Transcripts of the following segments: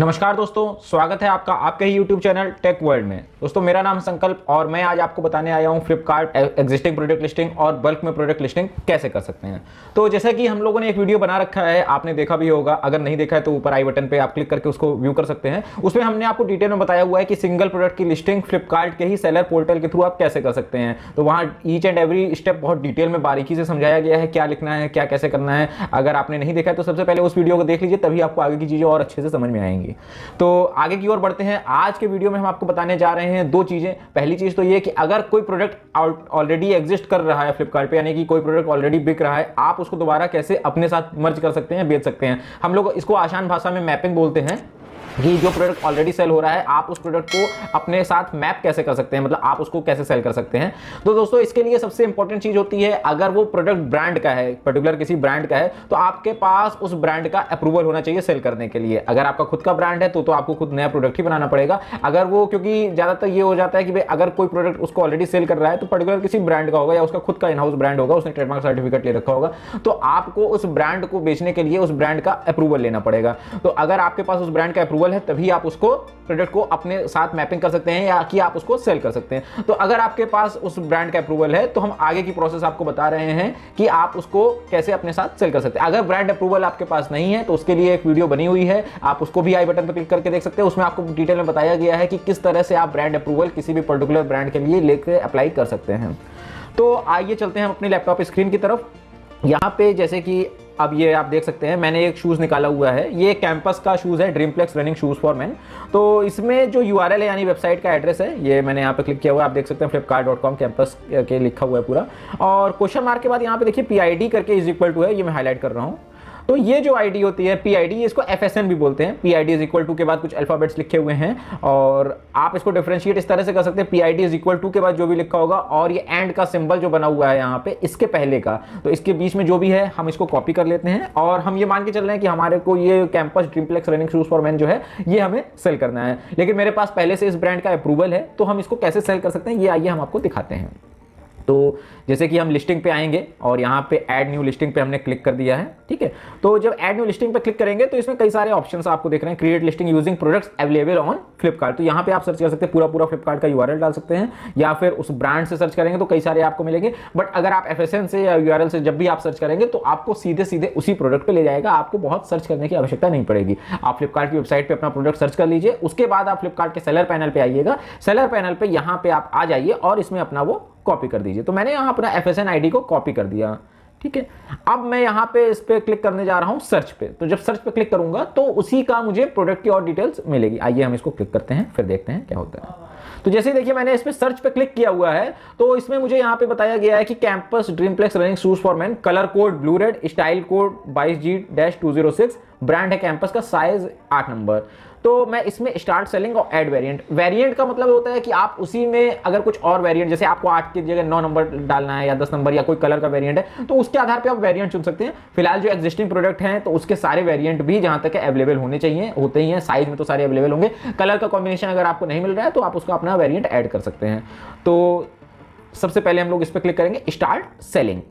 नमस्कार दोस्तों, स्वागत है आपका आपके ही YouTube चैनल टेक वर्ल्ड में। दोस्तों मेरा नाम है संकल्प और मैं आज आपको बताने आया हूं फ्लिपकार्ट एग्जिस्टिंग प्रोडक्ट लिस्टिंग और बल्क में प्रोडक्ट लिस्टिंग कैसे कर सकते हैं। तो जैसा कि हम लोगों ने एक वीडियो बना रखा है, आपने देखा भी होगा, अगर नहीं देखा है तो ऊपर आई बटन पे आप क्लिक करके उसको व्यू कर सकते हैं। उसमें हमने आपको डिटेल में बताया हुआ है कि सिंगल प्रोडक्ट की लिस्टिंग फ्लिपकार्ट के ही सेलर पोर्टल के थ्रू आप कैसे कर सकते हैं। तो वहाँ ईच एंड एवरी स्टेप बहुत डिटेल में बारीकी से समझाया गया है, क्या लिखना है, क्या कैसे करना है। अगर आपने नहीं देखा है तो सबसे पहले उस वीडियो को देख लीजिए, तभी आपको आगे की चीज़ें और अच्छे से समझ में आएंगी। तो आगे की ओर बढ़ते हैं। आज के वीडियो में हम आपको बताने जा रहे हैं दो चीजें। पहली चीज तो ये कि अगर कोई प्रोडक्ट ऑलरेडी एग्जिस्ट कर रहा है फ्लिपकार्ट पे, यानी कि कोई प्रोडक्ट ऑलरेडी बिक रहा है, आप उसको दोबारा कैसे अपने साथ मर्ज कर सकते हैं, बेच सकते हैं। हम लोग इसको आसान भाषा में मैपिंग बोलते हैं कि जो प्रोडक्ट ऑलरेडी सेल हो रहा है आप उस प्रोडक्ट को अपने साथ मैप कैसे कर सकते हैं, मतलब आप उसको कैसे सेल कर सकते हैं। तो दोस्तों इसके लिए सबसे इंपॉर्टेंट चीज होती है, अगर वो प्रोडक्ट ब्रांड का है, पर्टिकुलर किसी ब्रांड का है, तो आपके पास उस ब्रांड का अप्रूवल होना चाहिए सेल करने के लिए। अगर आपका खुद का ब्रांड है तो आपको खुद नया प्रोडक्ट ही बनाना पड़ेगा। अगर वो, क्योंकि ज्यादातर ये हो जाता है कि भाई अगर कोई प्रोडक्ट उसको ऑलरेडी सेल कर रहा है तो पर्टिकुलर किसी ब्रांड का होगा या उसका खुद का इन हाउस ब्रांड होगा, उसने ट्रेडमार्क सर्टिफिकेट ले रखा होगा, तो आपको उस ब्रांड को बेचने के लिए उस ब्रांड का अप्रूवल लेना पड़ेगा। तो अगर आपके पास उस ब्रांड का अप्रूवल है तभी आप उसको प्रोडक्ट को अपने साथ मैपिंग कर सकते हैं या कि आप उसको सेल कर सकते हैं। तो अगर आपके पास उस ब्रांड का अप्रूवल है तो हम आगे की प्रोसेस आपको बता रहे हैं कि आप उसको कैसे अपने साथ सेल कर सकते हैं। अगर ब्रांड अप्रूवल आपके पास नहीं है तो उसके लिए एक वीडियो बनी हुई है, आप उसको भी आई बटन पर क्लिक करके देख सकते हैं। उसमें आपको डिटेल में बताया गया है कि किस तरह से आप ब्रांड अप्रूवल किसी भी पर्टिकुलर ब्रांड के लिए लेकर अप्लाई कर सकते हैं। तो आइए चलते हैं हम अपने लैपटॉप स्क्रीन की तरफ। यहाँ पे जैसे कि अब ये आप देख सकते हैं, मैंने एक शूज़ निकाला हुआ है। ये कैंपस का शूज़ है, ड्रीमप्लेक्स रनिंग शूज़ फॉर मैन। तो इसमें जो URL है यानी वेबसाइट का एड्रेस है, ये मैंने यहाँ पे क्लिक किया हुआ है, आप देख सकते हैं flipkart.com कैंपस के लिखा हुआ है पूरा। और क्वेश्चन मार्क के बाद यहाँ पे देखिए PID करके इज इक्वल टू है, ये मैं हाईलाइट कर रहा हूँ। तो ये जो आईडी होती है PID, इसको FSN भी बोलते हैं। PID इज इक्वल टू के बाद कुछ अल्फाबेट्स लिखे हुए हैं और आप इसको डिफरेंशिएट इस तरह से कर सकते हैं, PID इज इक्वल टू के बाद जो भी लिखा होगा और ये एंड का सिंबल जो बना हुआ है यहाँ पे इसके पहले का, तो इसके बीच में जो भी है हम इसको कॉपी कर लेते हैं और हम ये मान के चल रहे हैं कि हमारे को ये Campus Dreamplex running shoes for man जो है ये हमें सेल करना है। लेकिन मेरे पास पहले से इस ब्रांड का अप्रूवल है, तो हम इसको कैसे सेल कर सकते हैं ये आइए हम आपको दिखाते हैं। तो जैसे कि हम लिस्टिंग पे आएंगे और यहाँ पे ऐड न्यू लिस्टिंग पे हमने क्लिक कर दिया है, ठीक है। तो जब ऐड न्यू लिस्टिंग पे क्लिक करेंगे तो इसमें कई सारे ऑप्शंस आपको देख रहे हैं, create listing using products available on Flipkart. तो यहाँ पे आप सर्च कर सकते हैं, पूरा फ्लिपकार्ट का URL डाल सकते हैं या फिर उस ब्रांड से सर्च करेंगे तो कई सारे आपको मिलेंगे। बट अगर आप FSN से या URL से जब भी आप सर्च करेंगे तो आपको सीधे उसी प्रोडक्ट पे ले जाएगा, आपको बहुत सर्च करने की आवश्यकता नहीं पड़ेगी। आप फ्लिपकार्ट की वेबसाइट पे अपना प्रोडक्ट सर्च कर लीजिए, उसके बाद आप फ्लिपकार्ट के सेलर पैनल पे आइएगा। सेलर पैनल पे यहाँ पे आप आ जाइए और इसमें अपना वो कॉपी कर दीजिए। तो मैंने यहाँ अपना FSN ID को कॉपी कर दिया, ठीक है। अब मैं यहाँ पे इस पे क्लिक करने जा रहा हूँ सर्च पे। तो जब सर्च पे क्लिक करूंगा तो उसी का मुझे प्रोडक्ट की और डिटेल्स मिलेगी। आइए हम इसको क्लिक करते हैं, फिर देखते हैं क्या होता है। तो जैसे देखिए मैंने इस पे सर्च पे क्लिक किया हुआ है, तो इसमें मुझे यहाँ पे बताया गया है कि Campus Dreamplex running shoes for man, colour code blue red, style code 22G-206, brand है कैंपस का, साइज 8 नंबर। तो मैं इसमें स्टार्ट सेलिंग और ऐड वेरिएंट। वेरिएंट का मतलब होता है कि आप उसी में अगर कुछ और वेरिएंट, जैसे आपको 8 की जगह 9 नंबर डालना है या 10 नंबर या कोई कलर का वेरिएंट है, तो उसके आधार पे आप वेरिएंट चुन सकते हैं। फिलहाल जो एग्जिस्टिंग प्रोडक्ट हैं तो उसके सारे वेरिएंट भी जहां तक अवेलेबल होने चाहिए होते ही हैं, साइज में तो सारे अवेलेबल होंगे। कलर का कॉम्बिनेशन अगर आपको नहीं मिल रहा है तो आप उसका अपना वेरिएंट ऐड कर सकते हैं। तो सबसे पहले हम लोग इस पर क्लिक करेंगे स्टार्ट सेलिंग।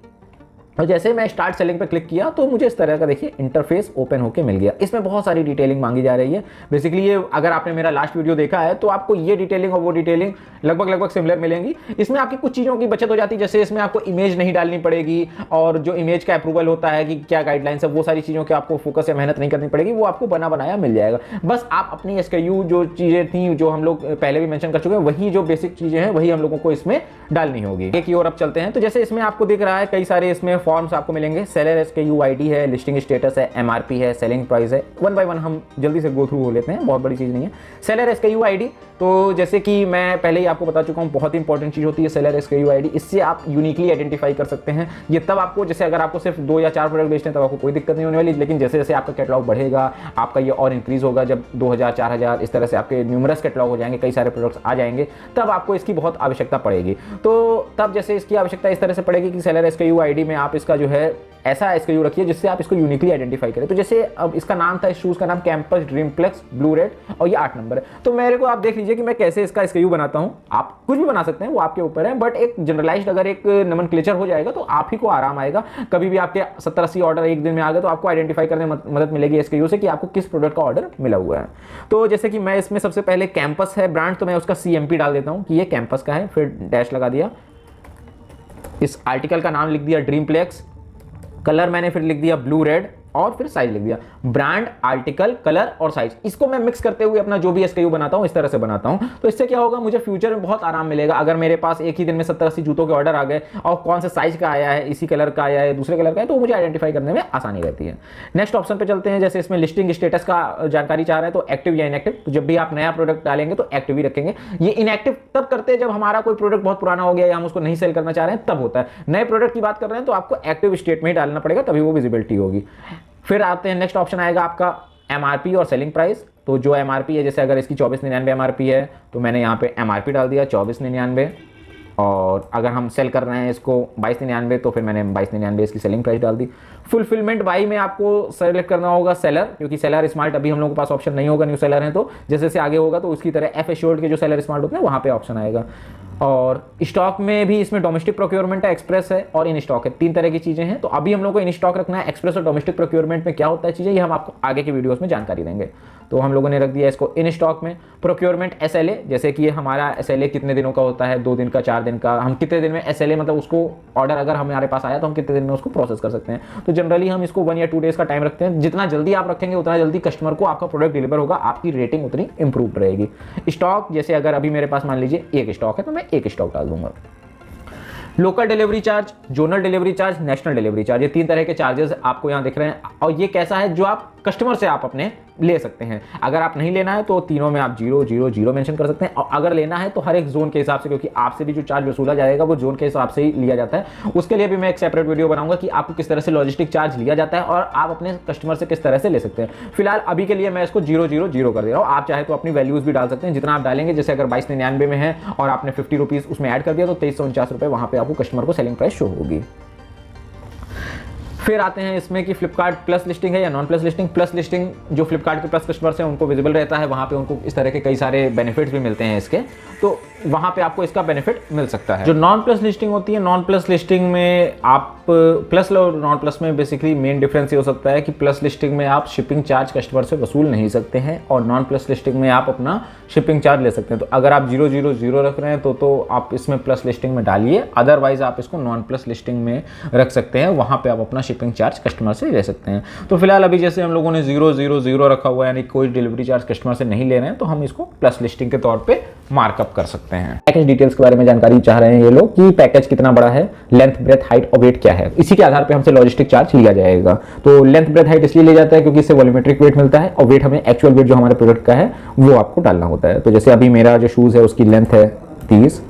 और जैसे मैं स्टार्ट सेलिंग पे क्लिक किया तो मुझे इस तरह का देखिए इंटरफेस ओपन होके मिल गया। इसमें बहुत सारी डिटेलिंग मांगी जा रही है। बेसिकली ये अगर आपने मेरा लास्ट वीडियो देखा है तो आपको ये डिटेलिंग और वो डिटेलिंग लगभग सिमिलर मिलेंगी। इसमें आपकी कुछ चीज़ों की बचत हो जाती है, जैसे इसमें आपको इमेज नहीं डालनी पड़ेगी और जो इमेज का अप्रूवल होता है कि क्या गाइडलाइंस है, वो सारी चीज़ों की आपको फोकस या मेहनत नहीं करनी पड़ेगी, वो आपको बना बनाया मिल जाएगा। बस आप अपनी SKU जो चीज़ें थी जो हम लोग पहले भी मेंशन कर चुके हैं, वही जो बेसिक चीज़ें हैं वही हम लोगों को इसमें डालनी होगी। एक और अब चलते हैं। तो जैसे इसमें आपको दिख रहा है कई सारे इसमें फॉर्म्स आपको मिलेंगे। सेलर SKU ID है, लिस्टिंग स्टेटस है, MRP है, सेलिंग प्राइस है। वन बाय वन हम जल्दी से गो थ्रू हो लेते हैं, बहुत बड़ी चीज़ नहीं है। सेलर SKU ID, तो जैसे कि मैं पहले ही आपको बता चुका हूँ, बहुत इंपॉर्टेंट चीज़ होती है सेलर SKU ID। इससे आप यूनिकली आइडेंटिफाई कर सकते हैं। ये तब आपको, जैसे अगर आपको सिर्फ 2 या 4 प्रोडक्ट बेचते हैं तब आपको कोई दिक्कत नहीं होने वाली, लेकिन जैसे जैसे आपका कैटलॉग बढ़ेगा आपका ये और इंक्रीज होगा। जब 2000 4000 इस तरह से आपके न्यूमरस कैटलॉग हो जाएंगे, कई सारे प्रोडक्ट्स आ जाएंगे, तब आपको इसकी बहुत आवश्यकता पड़ेगी। तो तब जैसे इसकी आवश्यकता इस तरह से पड़ेगी कि सेलर SKU ID में आप इसका जो है ऐसा SKU रखिए जिससे आप इसको यूनिकली आइडेंटिफाई करें। तो जैसे अब इसका नाम था, इस शूज़ का नाम कैंपस ड्रीमप्लेक्स ब्लू रेड और ये 8 नंबर है। तो मेरे को आप देख लीजिए लीजिए कि मैं कैसे इसका SKU बनाता हूँ। आप कुछ भी बना सकते हैं, वो आपके ऊपर है, बट एक जनरलाइज्ड अगर एक नोमेनक्लेचर हो जाएगा तो आप ही को आराम आएगा। कभी भी आपके 70-80 ऑर्डर एक दिन में आ गए तो आपको आइडेंटिफाई करने में मदद मिलेगी SKU से कि आपको किस प्रोडक्ट का ऑर्डर मिला हुआ है। तो जैसे कि मैं इसमें सबसे पहले कैंपस है ब्रांड, तो मैं उसका CMP डाल देता हूँ कि ये कैंपस का है, फिर डैश लगा दिया। इस आर्टिकल का नाम लिख दिया ड्रीमप्लेक्स, कलर मैंने फिर लिख दिया ब्लू रेड, और फिर साइज लिख दिया। ब्रांड, आर्टिकल, कलर और साइज, इसको मैं मिक्स करते हुए अपना जो भी SKU बनाता हूं इस तरह से बनाता हूं। तो इससे क्या होगा, मुझे फ्यूचर में बहुत आराम मिलेगा। अगर मेरे पास एक ही दिन में 70-80 जूतों के ऑर्डर आ गए और कौन से साइज का आया है, इसी कलर का आया है, दूसरे कलर का है, तो मुझे आइडेंटिफाई करने में आसानी रहती है। नेक्स्ट ऑप्शन पे चलते हैं। जैसे इसमें लिस्टिंग स्टेटस का जानकारी चाह रहे हैं, तो एक्टिव या इनएक्टिव। तो जब भी आप नया प्रोडक्ट डालेंगे तो एक्टिव ही रखेंगे। ये इनएक्टिव तब करते हैं जब हमारा कोई प्रोडक्ट बहुत पुराना हो गया या हम उसको नहीं सेल करना चाह रहे हैं, तब होता है। नए प्रोडक्ट की बात कर रहे हैं तो आपको एक्टिव स्टेट में ही डालना पड़ेगा, तभी वो विजिबिलिटी होगी। फिर आते हैं, नेक्स्ट ऑप्शन आएगा आपका MRP और सेलिंग प्राइस। तो जो MRP है, जैसे अगर इसकी 2499 MRP है तो मैंने यहाँ पे MRP डाल दिया 2499, और अगर हम सेल कर रहे हैं इसको 2299 तो फिर मैंने 2299 इसकी सेलिंग प्राइस डाल दी। फुलफिलमेंट बाई में आपको सेलेक्ट करना होगा सेलर, क्योंकि सेलर स्मार्ट अभी हम लोगों के पास ऑप्शन नहीं होगा, न्यू सेलर है। तो जैसे जैसे आगे होगा तो उसकी तरह F एश्योर्ड के जो सेलर स्मार्ट होते हैं वहाँ पे ऑप्शन आएगा। और स्टॉक में भी इसमें डोमेस्टिक प्रोक्योरमेंट है, एक्सप्रेस है और इन स्टॉक है, 3 तरह की चीजें हैं। तो अभी हम लोग को इन स्टॉक रखना है। एक्सप्रेस और डोमेस्टिक प्रोक्योरमेंट में क्या होता है चीजें, ये हम आपको आगे के वीडियोस में जानकारी देंगे। तो हम लोगों ने रख दिया इसको इन स्टॉक में। प्रोक्योरमेंट SLA, जैसे कि ये हमारा SLA कितने दिनों का होता है, 2 दिन का, 4 दिन का, हम कितने दिन में SLA मतलब उसको ऑर्डर अगर हमारे पास आया तो हम कितने दिन में उसको प्रोसेस कर सकते हैं। तो जनरली हम इसको 1 या 2 डेज का टाइम रखते हैं। जितना जल्दी आप रखेंगे उतना जल्दी कस्टमर को आपका प्रोडक्ट डिलीवर होगा, आपकी रेटिंग उतनी इंप्रूव रहेगी। स्टॉक, जैसे अगर अभी मेरे पास मान लीजिए 1 स्टॉक है तो मैं 1 स्टॉक डाल दूंगा। Local delivery charge, zonal delivery charge, national delivery charge, ये 3 तरह के चार्जेस आपको यहाँ दिख रहे हैं। और ये कैसा है, जो आप कस्टमर से आप अपने ले सकते हैं। अगर आप नहीं लेना है तो तीनों में आप 0 0 0 मेंशन कर सकते हैं, और अगर लेना है तो हर एक जोन के हिसाब से, क्योंकि आपसे भी जो चार्ज वसूला जाएगा वो जोन के हिसाब से ही लिया जाता है। उसके लिए भी मैं एक सेपरेट वीडियो बनाऊंगा कि आपको किस तरह से लॉजिस्टिक चार्ज लिया जाता है और आप अपने कस्टमर से किस तरह से ले सकते हैं। फिलहाल अभी के लिए मैं इसको 0 0 0 कर दे रहा हूँ। आप चाहे तो अपनी वैल्यूज भी डाल सकते हैं, जितना आप डालेंगे। जैसे अगर 2299 में है और आपने 50 रुपीज़ उसमें ऐड कर दिया तो 2349 रुपये वहाँ पे आपको कस्टमर को सेलिंग प्राइस शो होगी। फिर आते हैं इसमें कि फ्लिपकार्ट प्लस लिस्टिंग है या non plus listing. Plus listing जो फ्लिपकार्ट के प्लस कस्टमर्स हैं उनको विजिबल रहता है, वहाँ पे उनको इस तरह के कई सारे बेनिफिट्स भी मिलते हैं इसके, तो वहाँ पे आपको इसका बेनिफिट मिल सकता है। जो नॉन प्लस लिस्टिंग होती है, नॉन प्लस लिस्टिंग में आप प्लस और नॉन प्लस में बेसिकली मेन डिफरेंस ये हो सकता है कि प्लस लिस्टिंग में आप शिपिंग चार्ज कस्टमर से वसूल नहीं सकते हैं, और नॉन प्लस लिस्टिंग में आप अपना शिपिंग चार्ज ले सकते हैं। तो अगर आप 0 0 0 रख रहे हैं तो आप इसमें प्लस लिस्टिंग में डालिए, अदरवाइज आप इसको नॉन प्लस लिस्टिंग में रख सकते हैं, वहाँ पे आप अपना शिपिंग चार्ज कस्टमर से ले सकते हैं। तो फिलहाल अभी जैसे हम लोगों ने 0 0 0 रखा हुआ है, यानी कोई डिलीवरी चार्ज कस्टमर से नहीं ले रहे हैं, तो हम इसको प्लस लिस्टिंग के तौर पे मार्कअप कर सकते हैं। पैकेज डिटेल्स के बारे में जानकारी चाह रहे हैं ये लोग कि पैकेज कितना बड़ा है, लेंथ, ब्रेथ, हाइट और वेट क्या है, इसी के आधार पे हमसे लॉजिस्टिक चार्ज लिया जाएगा। तो लेंथ, ब्रेथ, हाइट इसलिए लिया जाता है क्योंकि इससे वॉल्यूमेट्रिक वेट मिलता है, और वेट हमें एक्चुअल वेट जो हमारे प्रोडक्ट का है वो आपको डालना होता है। तो जैसे अभी मेरा जो शूज है उसकी लेंथ है 20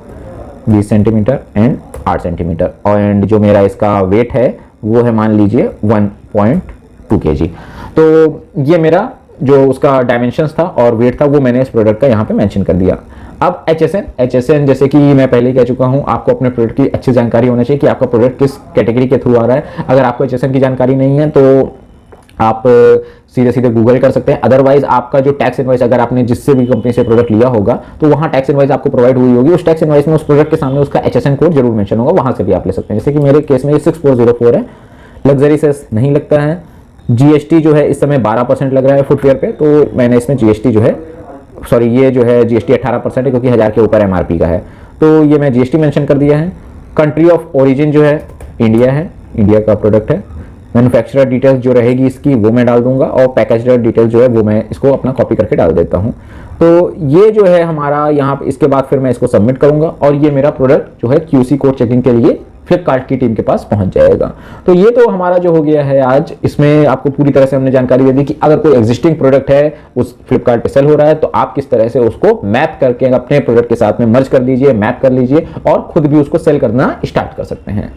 सेंटीमीटर एंड 8 सेंटीमीटर, और जो मेरा इसका वेट है वो है मान लीजिए 1.2 kg। तो ये मेरा जो उसका डायमेंशंस था और वेट था वो मैंने इस प्रोडक्ट का यहाँ पे मेंशन कर दिया। अब HSN जैसे कि मैं पहले ही कह चुका हूँ, आपको अपने प्रोडक्ट की अच्छी जानकारी होनी चाहिए कि आपका प्रोडक्ट किस कैटेगरी के थ्रू आ रहा है। अगर आपको HSN की जानकारी नहीं है तो आप सीधे सीधे गूगल कर सकते हैं, अदरवाइज आपका जो टैक्स इनवॉइस अगर आपने जिससे भी कंपनी से प्रोडक्ट लिया होगा तो वहाँ टैक्स इनवॉइस आपको प्रोवाइड हुई होगी, उस टैक्स इनवॉइस में उस प्रोडक्ट के सामने उसका HSN कोड जरूर मेंशन होगा, वहाँ से भी आप ले सकते हैं। जैसे कि मेरे केस में ये 6404 है, लग्जरी सेस नहीं लगता है, GST जो है इस समय 12% लग रहा है फुटवेयर पे, तो मैंने इसमें GST जो है ये जो है GST 18% है क्योंकि 1000 के ऊपर MRP का है, तो ये मैं GST मेंशन कर दिया है। कंट्री ऑफ ओरिजिन जो है इंडिया है, इंडिया का प्रोडक्ट है। मैन्युफैक्चरर डिटेल्स जो रहेगी इसकी वो मैं डाल दूंगा, और पैकेजर डिटेल जो है वो मैं इसको अपना कॉपी करके डाल देता हूँ। तो ये जो है हमारा यहाँ पे, इसके बाद फिर मैं इसको सबमिट करूंगा और ये मेरा प्रोडक्ट जो है QC कोड चेकिंग के लिए फ्लिपकार्ट की टीम के पास पहुंच जाएगा। तो ये तो हमारा जो हो गया है आज, इसमें आपको पूरी तरह से हमने जानकारी दे दी कि अगर कोई एग्जिस्टिंग प्रोडक्ट है उस फ्लिपकार्ट पे सेल हो रहा है तो आप किस तरह से उसको मैप करके अपने प्रोडक्ट के साथ में मर्ज कर लीजिए, मैप कर लीजिए और खुद भी उसको सेल करना स्टार्ट कर सकते हैं।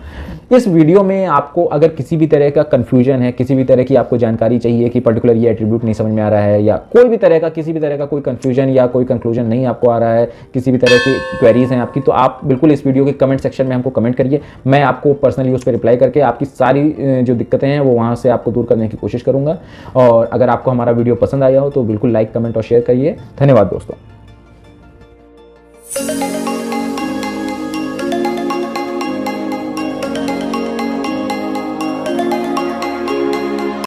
इस वीडियो में आपको अगर किसी भी तरह का कंफ्यूजन है, किसी भी तरह की आपको जानकारी चाहिए कि पर्टिकुलर ये एट्रीब्यूट नहीं समझ में आ रहा है, या कोई भी तरह का किसी भी तरह का कोई कंफ्यूजन या कोई कंक्लूजन नहीं आपको आ रहा है, किसी भी तरह की क्वेरीज हैं आपकी, तो आप बिल्कुल इस वीडियो के कमेंट सेक्शन में हमको कमेंट करिए। मैं आपको पर्सनली उस पर रिप्लाई करके आपकी सारी जो दिक्कतें हैं वो वहाँ से आपको दूर करने की कोशिश करूँगा। और अगर आपको हमारा वीडियो पसंद आया हो तो बिल्कुल लाइक, कमेंट और शेयर करिए। धन्यवाद दोस्तों। है।